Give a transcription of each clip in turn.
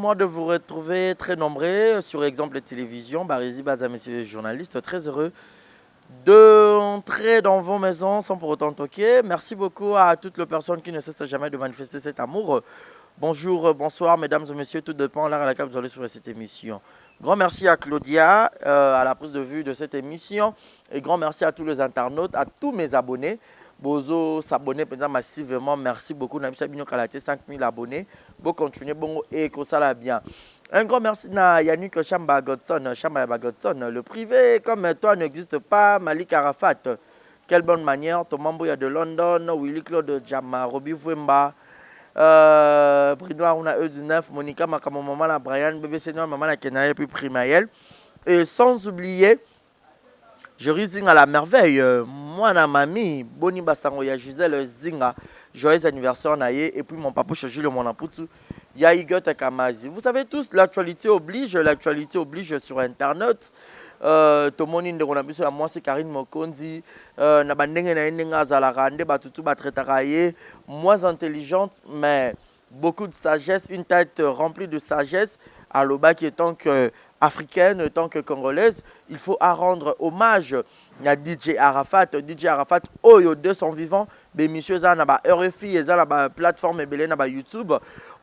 moi de vous retrouver très nombreux sur Exemple Télévision. Barési Baza, messieurs les journalistes, très heureux d'entrer dans vos maisons sans pour autant toquer. Merci beaucoup à toutes les personnes qui ne cessent jamais de manifester cet amour. Bonjour, bonsoir, mesdames et messieurs, tout dépend de l'heure à laquelle vous allez sur cette émission. Grand merci à Claudia, à la prise de vue de cette émission. Et grand merci à tous les internautes, à tous mes abonnés. Bozo s'abonner massivement. Merci beaucoup. Nous avons 5 000 abonnés. Bon, continuez bon et que ça va bien. Un grand merci à Yannick Chamba Godson. Le privé comme toi n'existe pas. Malik Arafat. Quelle bonne manière. Thomas Mbouya de London. Willy Claude Djama. Roby Fouemba. Brinoir, on a E19. Monica Makamo Maman, Brian. Bébé Seigneur, Maman, la Kenaye, puis Primaël. Et sans oublier. Je rising à la merveille. Moi, na mamie, Boni Basango, ya Gisèle Zinga. Joyeux anniversaire, Naye. Et puis mon papa, Jules Monapoutou. Ya Igot Kamazi. Vous savez tous, l'actualité oblige sur Internet. Tomoni Nderonabiso, à moi, c'est Karine Mokonzi. Nabandenge na Nenga Zalarande, Batutu Batretaraye. Moins intelligente, mais beaucoup de sagesse. Une tête remplie de sagesse. À l'Oba qui est tant que africaine, tant que congolaise, il faut à rendre hommage à DJ Arafat. DJ Arafat, Oyo, de son vivant, mais monsieur Zanaba RFI, et Zanaba plateforme et na YouTube.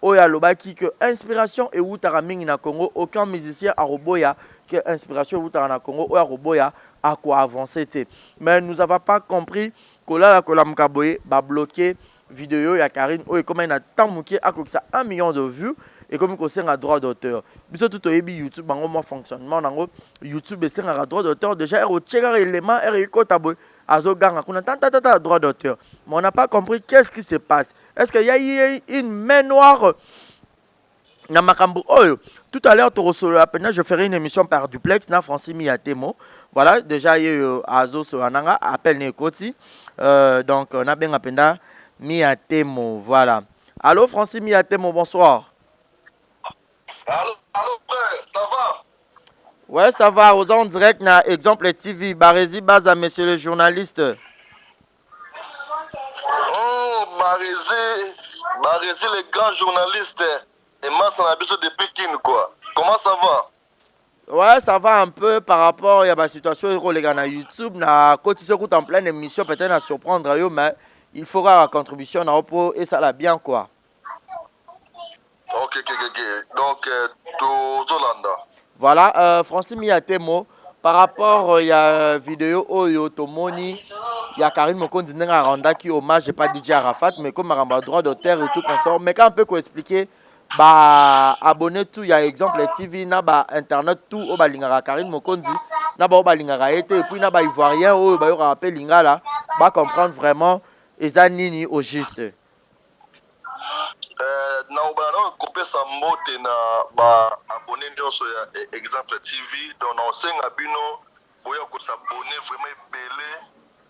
Oya Loba qui que inspiration et Outaraming na Congo, aucun musicien à Roboya que inspiration Outara na Congo, Oya Roboya à quoi avancer. Mais nous n'avons pas compris que là, la Kolamkaboye va bloquer vidéo ya Karine, Oya comme il a tant mouké à ça 1 million de vues. Et comme il y a un droit d'auteur, tout YouTube, un fonctionnement, YouTube est un droit d'auteur. Déjà, il y a un élément, il y a un droit d'auteur. Mais on n'a pas compris qu'est-ce qui se passe. Est-ce qu'il y a une main noire? Tout à l'heure, je ferai une émission par duplex, na Francis Miatemo. Voilà, déjà, il y a eu Azo Sorananga, appel Nekoti. Donc, on a bien appelé Miatemo. Voilà. Allô, Francis Miatemo, bonsoir. Allô, frère, ça va? Ouais, ça va. Aux en direct, na Exemple TV. Barési Baza, messieurs les journalistes. Barési, les grands journalistes. Et moi, ça n'a besoin de Pékin, quoi. Comment ça va? Ouais, ça va un peu par rapport à la situation les gars na YouTube. Na côté ce en pleine émission, peut-être à surprendre, mais il faudra la contribution na repos et ça l'a bien, quoi. Ok. Donc, tout Zolanda. Voilà, Francis Miatemo, par rapport à la vidéo Oyo Tomoni, il y a Karine Mokondi Nenga Randa qui hommage pas DJ Arafat, mais comme on a droit d'auteur et tout consort. Mais quand on peut expliquer, bah abonner tout, il y a exemple TV, na ba internet tout, au balingara Karine Mokondi, na ba au balingara été, et puis na ba ivoirien, au ba yora appel lingala, bah comprendre vraiment, et ça nini au juste. Na ubana couper sa mbote na ba abonné nyonso ya Exemple TV donc na senga bino boya ko s'abonner vraiment belé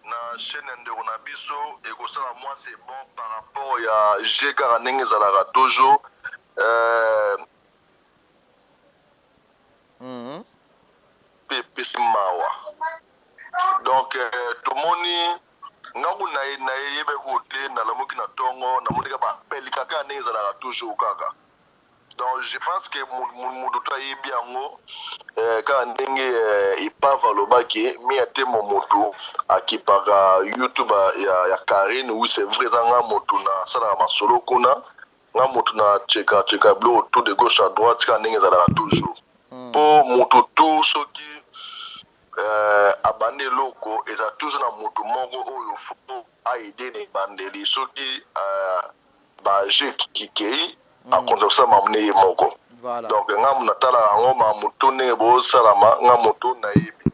na chaîne ndeko na biso et ko sala moi c'est bon par rapport ya Jeka ndenge zalaka toujours Pesimawa donc tout moni ngaku na yebe kote na lamuki na tongo na monika ba pelika ka ndenge zalaka toujours kaka. Donc je pense que mudu to yebi yango ka ndenge ipava lobaki mi ate momoto akipaka YouTube ya Karine oui c'est vrai nga moto na sala masolo kuna nga moto na cheka blo autour de gauche à droite ka ndenge zalaka toujours. Po moto tout soki abande loko eza toujours na moto moko oyo fo aide ne bandeli soki ba je kikei a kondosa mamne moko. Voilà. Donc nga muna tala ngo ma moto ne bo salama nga moto na yebi.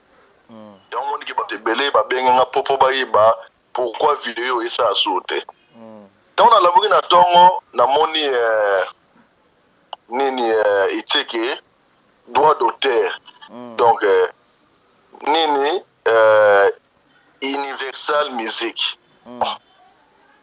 Donc on dit que belé ba benga nga popo ba yeba pourquoi vidéo esa sauter. Donc na lamuki na tongo na moni nini iteke droit d'auteur. Donc nini Universal Music.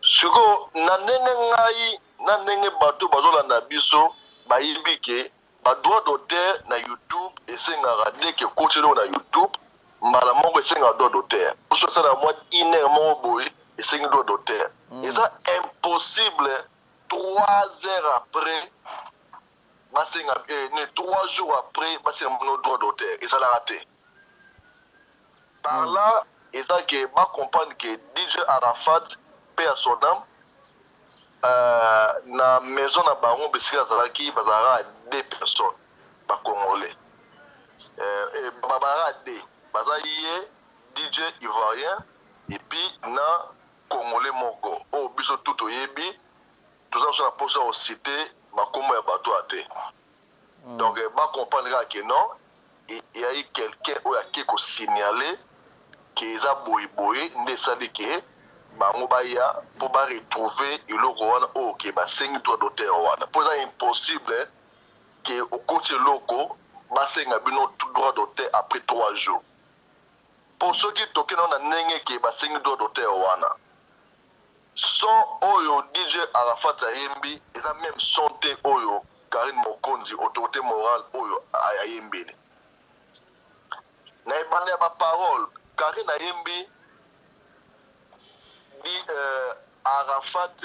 Suko na ndenge ngai na ndenge bato bazolanda biso bayibi ke ba droit d'auteur na YouTube esengaka deke kotelo na YouTube mbala moko esenga droit d'auteur. So ça la moi iner moko boy esenga droit d'auteur. Et ça impossible 3 heures après basenga 3 jours après basenga nos droits d'auteur et ça l'a raté par là et ça que ba comprendre que DJ Arafat paix à son âme na maison na bango besika zalaki bazara 2 personnes ba congolais et babara 2 bazaye DJ ivoirien et puis na congolais moko o biso tout oyebi tout ça na posa au cité bakomo ya bato ate donc ba comprendre que non il y a eu quelqu'un qui a signalé que za boy nde sali ke bango baya pour ba retrouver eloko wana o ke basengi droit d'auteur wana pour ça impossible que au côté loco basenga bino droit d'auteur après 3 jours pour ceux qui toquent na ndenge ke basengi droit d'auteur wana son oyo DJ Arafat ayembi eza même sonte oyo Karine Mokonzi autorité morale oyo ayembi na ebande ba parole Karine ayembi di Arafat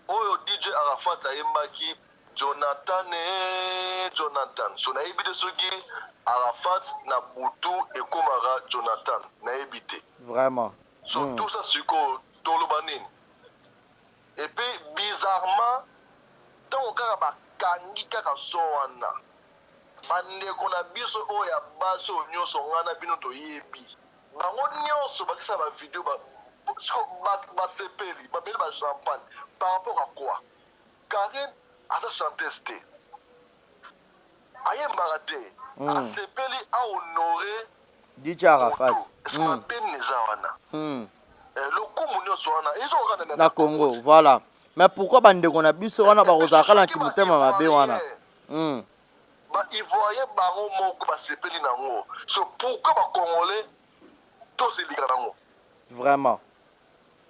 oyo DJ Arafat ayembaki Jonathan so na ebite soki Arafat na butu ekomara Jonathan na ebite vraiment so tout ça siko tolobanini et puis bizarrement tant kaka bakangi kaka so wana bandeko na biso oyo ya baso nyonso ngana bino toyebi bango nyonso bakisa ba video ba sepeli babeli ba champagne par rapport à quoi Karine asa chanteuse te ayembaka te asepeli a honoré DJ Arafat peni eza wana lokumu nyonso wana ezokana na Congo voilà mais pourquoi bandeko na biso wana bakozaka na kimutema mabe wana ba ivoirien bango moko basepeli nango so pourquoi ba congolais tozilika nango vraiment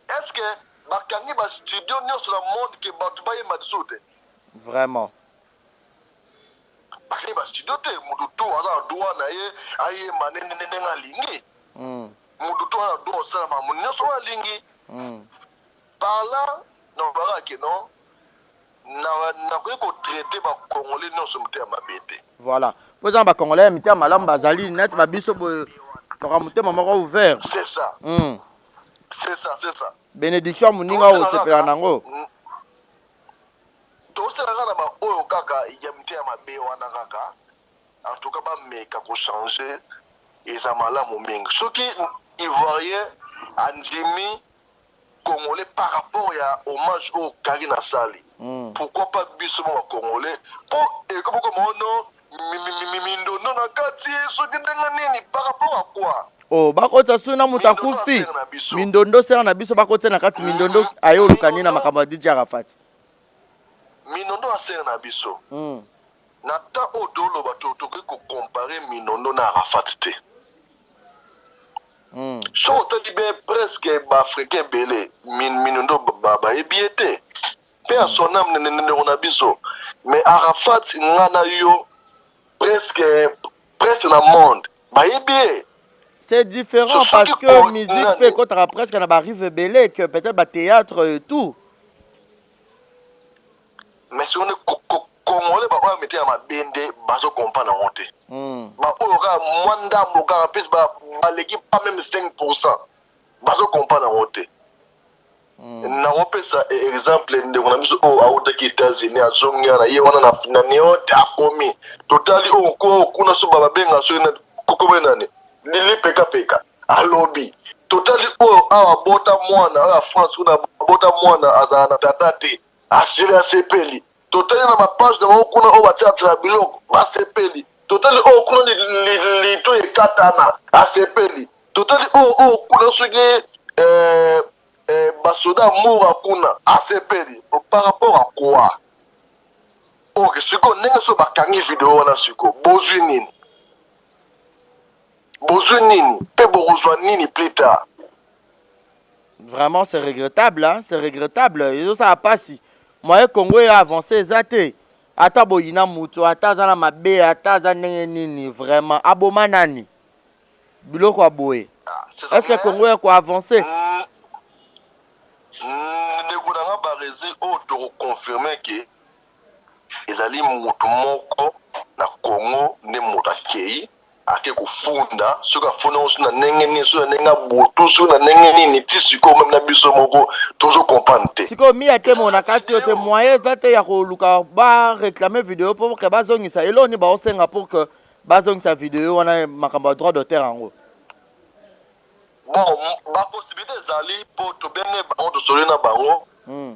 est-ce que bakangi ba studio nyonso na monde ke bato bayemba liso te vraiment bakangi ba studio te mutu to aza na droit na ye ayemba ndenge alingi mutu to aza na droit osala makambo nyonso oyo alingi par là non barake non nakoki kotraite bacongolais nyonso motema mabe te voilà mpo eza na bacongolais ya mitema malamu bazali neti babiso boye toka motema moko ouvert c'est ça c'est ça bénédiction ya moninga oyo osepela nango tosala kaka na baoyo kaka ya mitema mabe wana kaka en tout cas bameka kochange eza malamu mingi soki ivoirien andimi congolais par rapport à hommage au Karine Asali. Pourquoi pas biso mo congolais pour ekoboko mono mindondo na kati so dinga nini par rapport à quoi oh bakota suna mutakufi mindondo sera na biso bakota na kati mindondo ayo lukani na makambo DJ Arafat mindondo asera na biso na ta odolo bato tokoki ko comparer mindondo na Arafat te so otali bien presque baafricain belé minondo bayebi ete mpe à son âme ndeko na biso mais Arafat ngana yo presque na monde bayebi c'est différent parce que musique peut kotaka presque na barive belé que peut-être ba théâtre et tout mais si on est congolais ba oyo mete ya mabende bazo comprendre ngo te ba oyo ka mwanda moka pese ba l'équipe pas même 5% bazo comprendre ngo te na opesa exemple ndeko na biso o auta ki États-Unis azongia na ye wana na neote akomi totali o ko kuna so baba benga so na kokome nani lili peka alobi totali o awa bota mwana a France kuna bota mwana azana tatate asili asepeli totali na mapage na kuna o batata biloko basepeli totali o kuna lito ekatana asepeli totali o kuna soki basoda moura kuna asepeli par rapport à quoi ok siko ndenge so bakangi video wana siko bozwi nini pe borozwa nini plus tard vraiment c'est regrettable hein c'est regrettable et ça a pas si moi Congo a avancé zate ata boyina mutu ata za na mabe ata za ndenge nini vraiment aboma nani biloko aboye est-ce que Congo a quoi avancer ndeko na ba barési oyo confirmer que ezali moto moko na Congo nde moto akei ake kufunda soki afunda oso na ndenge nini so na ndenge abutu so na ndenge nini ti sikoyo meme na biso moko tozo comprendre te sikoyo mi ate mo na kati yo te moyen eza te ya koluka baréclame video mpo ke bazongisa eloko nini baosenga pour que bazongisa video wana makambo ya droit d'auteur yango bon baposibilité ezali mpo tobenge bango tosoli na bango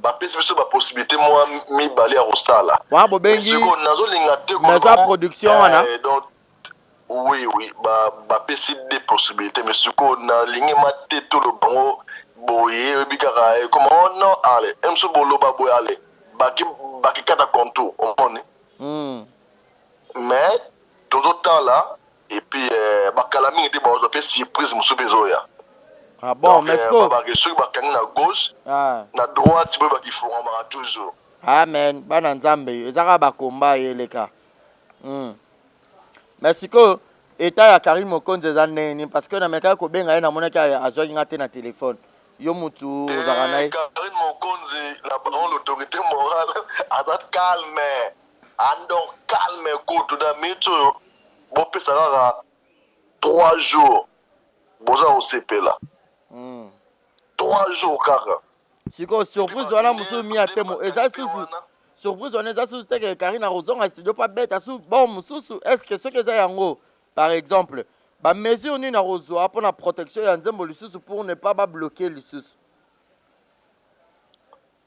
bapesi biso baposibilité mwa mibale ya kosala wana bobengi nazolinga te maison ya production wana oui bapesi des possibilités mais sikoyo nalingi ma te tolo bango boye oyebi kaka comme non ale emso boloba boye ale bakikata contour omoni mais tozotala et puis bakala mingi te bazwa mpe surprise mosusu mpe ezoya ah bon mais soki bakangi na gauche na droite boye bakifungamaka toujours amen bana nzambe ezaka bakomba eyeleka mais sikoyo eta ya Karim Mokonzi eza ndenge nini parce que namekaki kobenga ye namonaki azwaki nga te na telefone yo mutu ozalaka na ye Karim Mokonzi na l'autorité morale aza calme ando calme kutu na miniti oyo bopesa kaka 3 jours boza kosepela 3 jours kaka sikoyo surprise wana mosusu mi ya temo eza susu surprise wana eza susu teke Karine akozonga studio mpa beta su bon mosusu estce soki eza yango par exemple bamesure nini akozwa mpona protection ya nzembo lisusu pour ne pas babloquer lisusu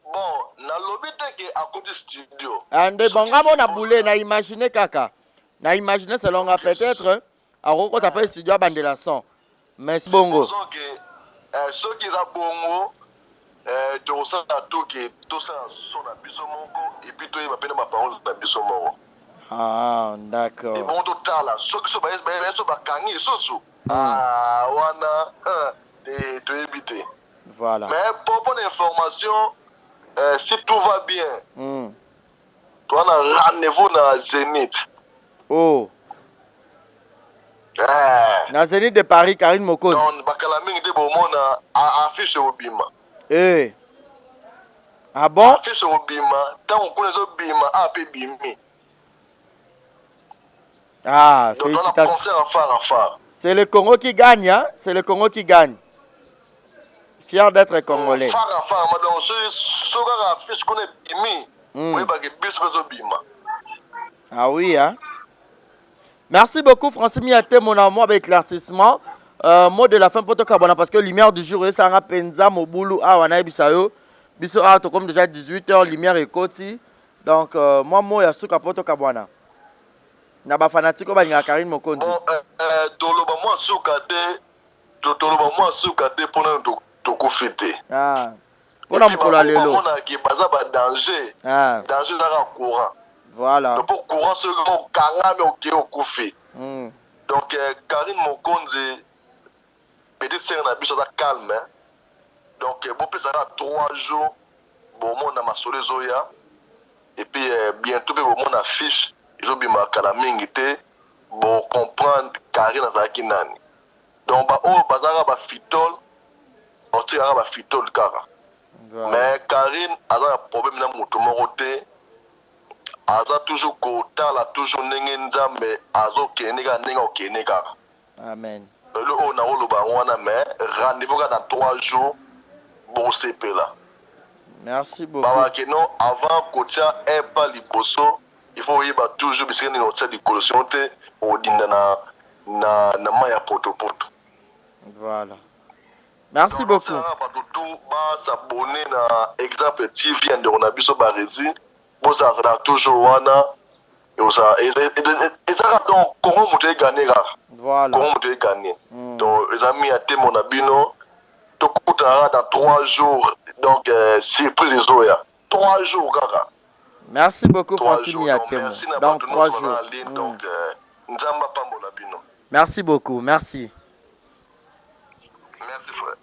bon nalobi teke akoti studio ande bonga mo na boule na imagine kaka na imagine selonga peut-être akokota mpe studio abandela son mais bongo soki eza bongo tokosala toke tosala so na biso moko epuis toyeba mpe na baparole na biso moko d'accord ebongo totala soki so bayeso bakangi lisusu wana toyebi te voilà mais pour l'information si tout va bien toa na rendez-vous na Zénith na Zénith de Paris Karine Mokonzi donc bakala mingi te bomona affiche obima ah bon affiche obima ntango kuna ezobima ape bimi félicitations phare. C'est le Congo qui gagne hein? C'est le Congo qui gagne fier d'être congolais phare donc so kaka affiche kuna ebimi oyebaka biso mpe ezobima ah oui hein merci beaucoup Francis Miate mon amour avec l'éclaircissement mot de la fin pour te cabana parce que lumière du jour ça nga penza mobulu awa na bisayo biso a to comme déjà 18h lumière ekoti donc moi mo ya suka poto kabwana na ba fanatique ba nga Karine Mokonzi toloba mo suka te pona to kofete pona mpola lelo mona ki baza ba danger danger na courant voilà donc pour courant ce kangame oké okufi donc Karine Mokonzi petite sœur na biso za calme donc bon pesa 3 jours bon mona masolo zoya et puis bientôt be bon affiche ezobima kala mingi te bon comprendre Karine azaki nani donc ba o bazaka ba fitol otika ba fitol kaka mais Karine aza un problème na moto moko te aza toujours kotala toujours ndenge nzambe azokende kaka ndenge okende kaka amen le oyo na oloba wana mais rendez-vous kaka dans 3 jours bosepela merci beaucoup babake non avant kotia un pas liboso il faut oyeba toujours bisika nini otia likolo sino te odinda na mai ya potopoto voilà merci beaucoup bato tu basabone na exemple tv ya ndeko na biso baresi bozazala toujours wana ezaka donc kongo moto eganye kaka kongo moto eganye donc ezami ya temo na bino tokutanaka dans 3 jours donc surprise ezoya 3 jours kaka merci beaucoup Francis Miatemo donc 3 jours donc nzamba pambola bino merci beaucoup merci frère.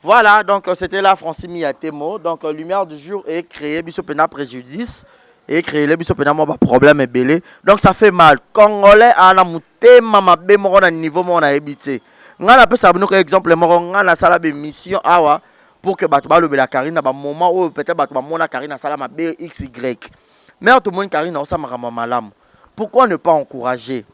Voilà, donc c'était là Francis Miatemo. Donc lumière du jour est créée, bisopena préjudice et créé le bisopena mo ba problème est belé. Donc ça fait mal. Congolais ana mutema mabe mo na niveau mo na ebité. Nga na pesa bino exemple mo nga na sala be mission awa pour que bato balobela Karine na ba moment où peut-être bato ba mona Karine sala ma BXY. Mais tout le monde Karine na sama malam. Pourquoi ne pas encourager?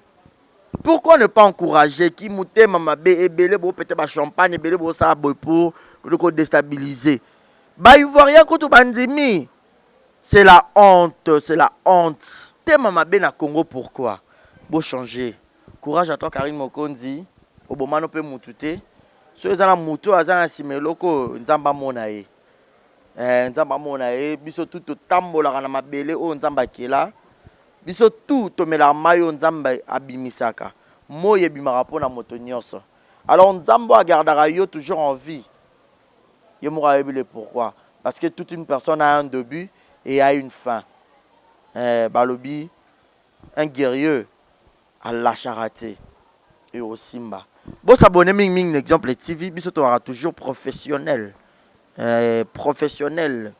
Pourquoi ne pas encourager qui mouté mama B et belé bo peut-être ba champagne belé bo ça boy pour le déstabiliser. Ba ivoirien ko to bandimi. C'est la honte, c'est la honte. T'es mama B na Congo pourquoi? Bo changer. Courage à toi Karine Mokonzi. Obomano pe mutute. So ezana muto azana simeloko nzamba mona ye. Nzamba mona ye biso tout tambola na mabele o nzamba kela. Biso tout tomela mayo nzamba abimisaka. Moye bimaka pona moto nyonso. Alors nzambo agardera yo toujours en vie. Yo moura yebile pourquoi? Parce que toute une personne a un début et a une fin. Balobi un guerrier à la charité et au simba. Bon s'abonner ming exemple TV biso to aura toujours professionnel. Professionnel.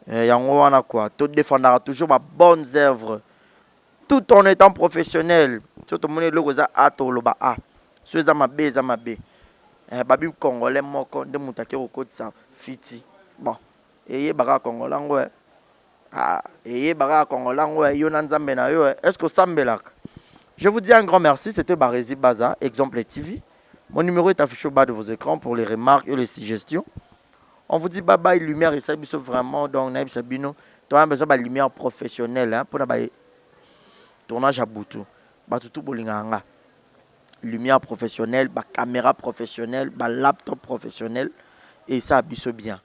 Yango wana quoi, to défendra toujours ma bonnes œuvres. Tout en étant professionnel. Tout le monde est là, ato loba a. Ceux za mabe, za mabe. Babi congolais moko de mutake okoti sa fiti. Bon. Eye baka congolais ngwe. Ah, eye baka congolais ngwe yo na nzambe na yo. Est-ce que sambelak? Je vous dis un grand merci, c'était Barési Baza, Exemple TV. Mon numéro est affiché au bas de vos écrans pour les remarques et les suggestions. On vous dit bye bye lumière et ça vraiment donc naib sabino. Tu as besoin de lumière professionnelle hein pour tournage à Boutou. Batutu bolinganga. Lumière professionnelle, caméra professionnelle, laptop professionnel et ça biso bien.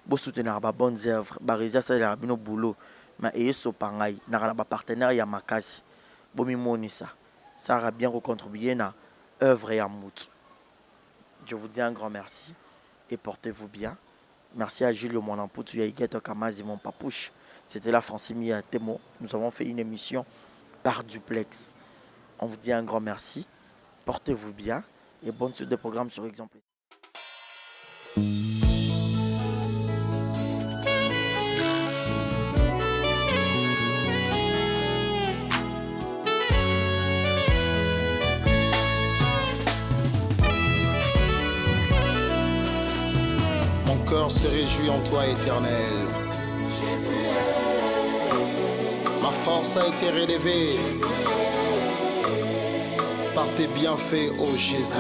Bo soutenir ba bonnes œuvres, ba réaliser ça la bino boulot. Mais et sopangai na ba partenaire ya makasi. Bo mi moni ça. Ça va bien contribuer na œuvre et à mout. Je vous dis un grand merci et portez-vous bien. Merci à Julio mon amputu Yaïgeto Kamazi mon papouche. C'était la Francimie à Temo. Nous avons fait une émission par duplex. On vous dit un grand merci. Portez-vous bien et bonne suite de programme sur Exemple. Mon cœur se réjouit en toi, Éternel. Ma force a été relevée par tes bienfaits, ô Jésus.